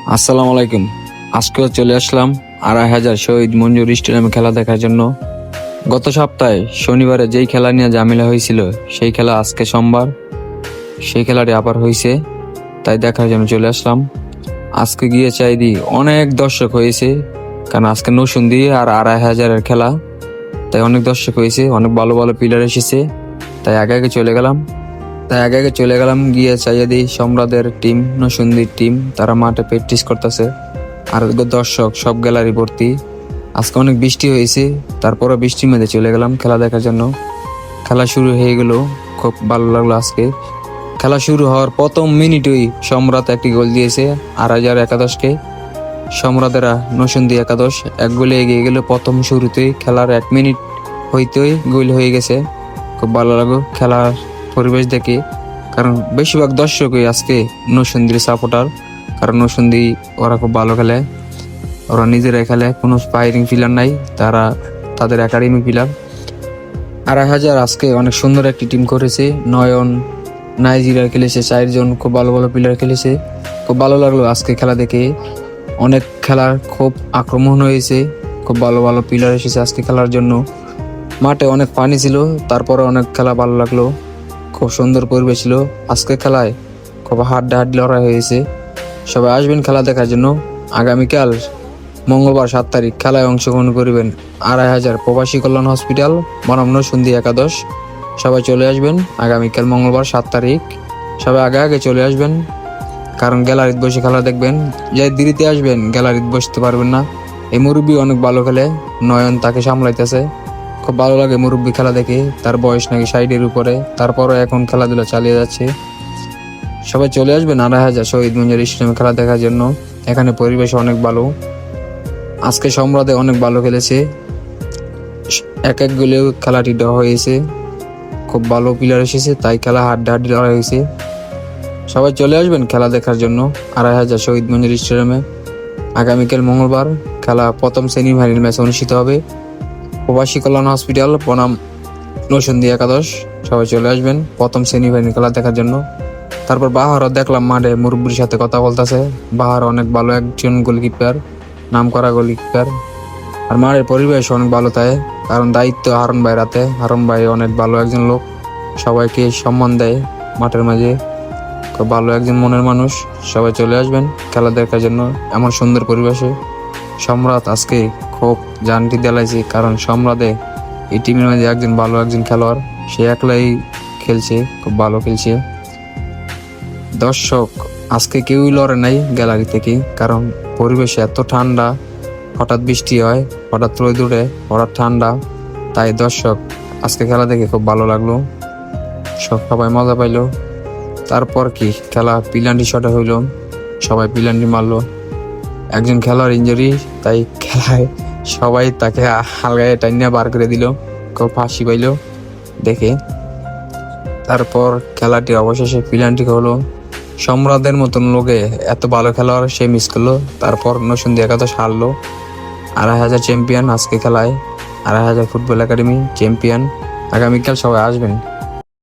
আসসালামু আলাইকুম। আজকেও চলে আসলাম ২৫০০ শহীদ মঞ্জুর স্টেডিয়ামে খেলা দেখার জন্য। গত সপ্তাহে শনিবারে যেই খেলা নিয়ে ঝামেলা হয়েছিল, সেই খেলা আজকে সোমবার, সেই খেলাটি আবার হয়েছে, তাই দেখার জন্য চলে আসলাম। আজকে গিয়ে চাইদি অনেক দর্শক হয়েছে, কারণ আজকে নৌসুন্দি আর ২৫০০-এর খেলা, তাই অনেক দর্শক হয়েছে, অনেক ভালো ভালো প্লেয়ার এসেছে। তাই আগে আগে চলে গেলাম গিয়ে চাইয়ে দিই সম্রাটের টিম, নৌসুন্দির টিম, তারা মাঠে প্র্যাকটিস করতেছে। আর দর্শক সব গ্যালারি ভর্তি। আজকে অনেক বৃষ্টি হয়েছে, তারপরে বৃষ্টির মধ্যে চলে গেলাম খেলা দেখার জন্য। খেলা শুরু হয়ে গেল, খুব ভালো লাগলো। আজকে খেলা শুরু হওয়ার প্রথম মিনিটেই সম্রাট একটি গোল দিয়েছে ২৫০০ একাদশকে। সম্রাটেরা নৌসুন্দি একাদশ এক গোলে এগিয়ে গেল প্রথম শুরুতেই। খেলার ১ মিনিট হইতেই গোল হয়ে গেছে। খুব ভালো লাগলো খেলার পরিবেশ দেখে, কারণ বেশিরভাগ দর্শকই আজকে নৌসুন্দির সাপোর্টার। কারণ নৌসুন্দি ওরা খুব ভালো খেলে, ওরা নিজেরাই খেলে, কোনো ফায়ারিং প্লেয়ার নাই, তারা তাদের একাডেমি প্লেয়ার। ২৫০০ আজকে অনেক সুন্দর একটি টিম করেছে। নয়ন নাইজেরিয়া খেলেছে, ৪ জন খুব ভালো ভালো প্লেয়ার খেলেছে। খুব ভালো লাগলো আজকে খেলা দেখে। অনেক খেলার খুব আক্রমণ হয়েছে, খুব ভালো ভালো প্লেয়ার এসেছে আজকে খেলার জন্য। মাঠে অনেক পানি ছিল, তারপরে অনেক খেলা ভালো লাগলো। খুব সুন্দর পরিবেশ ছিল আজকে খেলায়, খুব হাড্ডাহাড্ডি লড়াই হয়েছে। সবাই আসবেন খেলা দেখার জন্য। আগামীকাল মঙ্গলবার ৭ তারিখ খেলায় অংশগ্রহণ করবেন ২৫০০ প্রবাসী কল্যাণ হসপিটাল বনাম নৌসুন্দি একাদশ। সবাই চলে আসবেন আগামীকাল মঙ্গলবার ৭ তারিখ। সবাই আগে আগে চলে আসবেন, কারণ গ্যালারিতে বসে খেলা দেখবেন। যাই দেরিতে আসবেন গ্যালারিতে বসতে পারবেন না। এই মুরব্বী অনেক ভালো খেলে, নয়ন তাকে সামলাইতেছে। খুব ভালো লাগে মুরব্বী খেলা দেখে, তার বয়স নাকি ৬০-এর উপরে, তারপরও এখন খেলাধুলা চালিয়ে যাচ্ছে। সবাই চলে আসবেন ২৫০০ শহীদ মঞ্জুর স্টেডিয়ামে খেলা দেখার জন্য। এখানে পরিবেশ অনেক ভালো। আজকে সম্রাটে অনেক ভালো খেলেছে, এক গোলেও খেলাটি দেওয়া হয়েছে। খুব ভালো প্লেয়ার এসেছে, তাই খেলা হাড্ডাহাড্ডি লড়াই হয়েছে। সবাই চলে আসবেন খেলা দেখার জন্য ২৫০০ শহীদ মঞ্জুর স্টেডিয়ামে। আগামীকাল মঙ্গলবার খেলা প্রথম সেমিফাইনাল ম্যাচ অনুষ্ঠিত হবে প্রবাসী কল্যাণ হসপিটাল বনাম নৌসুন্দি একাদশ। সবাই চলে আসবেন প্রথম সেমিফাইনাল খেলা দেখার জন্য। তারপর বাহারও দেখলাম মাঠে মুরব্বির সাথে কথা বলতেছে। বাহার অনেক ভালো একজন গোলকিপার, নাম করা গোলকিপার। আর মাঠের পরিবেশ অনেক ভালো, তাই কারণ দায়িত্ব হারুন ভাই রাতে। হারুন ভাই অনেক ভালো একজন লোক, সবাইকে সম্মান দেয় মাঠের মাঝে। খুব ভালো একজন মনের মানুষ। সবাই চলে আসবেন খেলা দেখার জন্য এমন সুন্দর পরিবেশে। সম্রাট আজকে খুব জানটি দেলাইছে, কারণ সম্রাটে এই টিমের মাঝে একজন ভালো একজন খেলোয়াড়, সে একলাই খেলছে, খুব ভালো খেলছে। দর্শক আজকে কেউই লড়ে নাই গ্যালারি থেকে, কারণ পরিবেশ এত ঠান্ডা। হঠাৎ বৃষ্টি হয়, হঠাৎ রোদ উঠে, হঠাৎ ঠান্ডা, তাই দর্শক আজকে খেলা দেখে খুব ভালো লাগলো। সবাই মজা পাইলো। তারপর কি খেলা পিলান্টি শটে হইলো, সবাই পিলান্টি মারলো। একজন খেলোয়াড় ইঞ্জুরি, তাই খেলায় সবাই তাকে হালকায় টাইনা বার করে দিল। খুব ফাঁসি পাইলো দেখে। তারপর খেলাটি অবশেষে পিলান্টি হলো। সম্রাটের মতন লোকে এত ভালো খেলোয়াড় সে মিস করলো। তারপর নৌসুন্দি একাদশ হারলো। ২৫০০ চ্যাম্পিয়ন আজকে খেলায়, ২৫০০ ফুটবল একাডেমি চ্যাম্পিয়ন। আগামীকাল সবাই আসবেন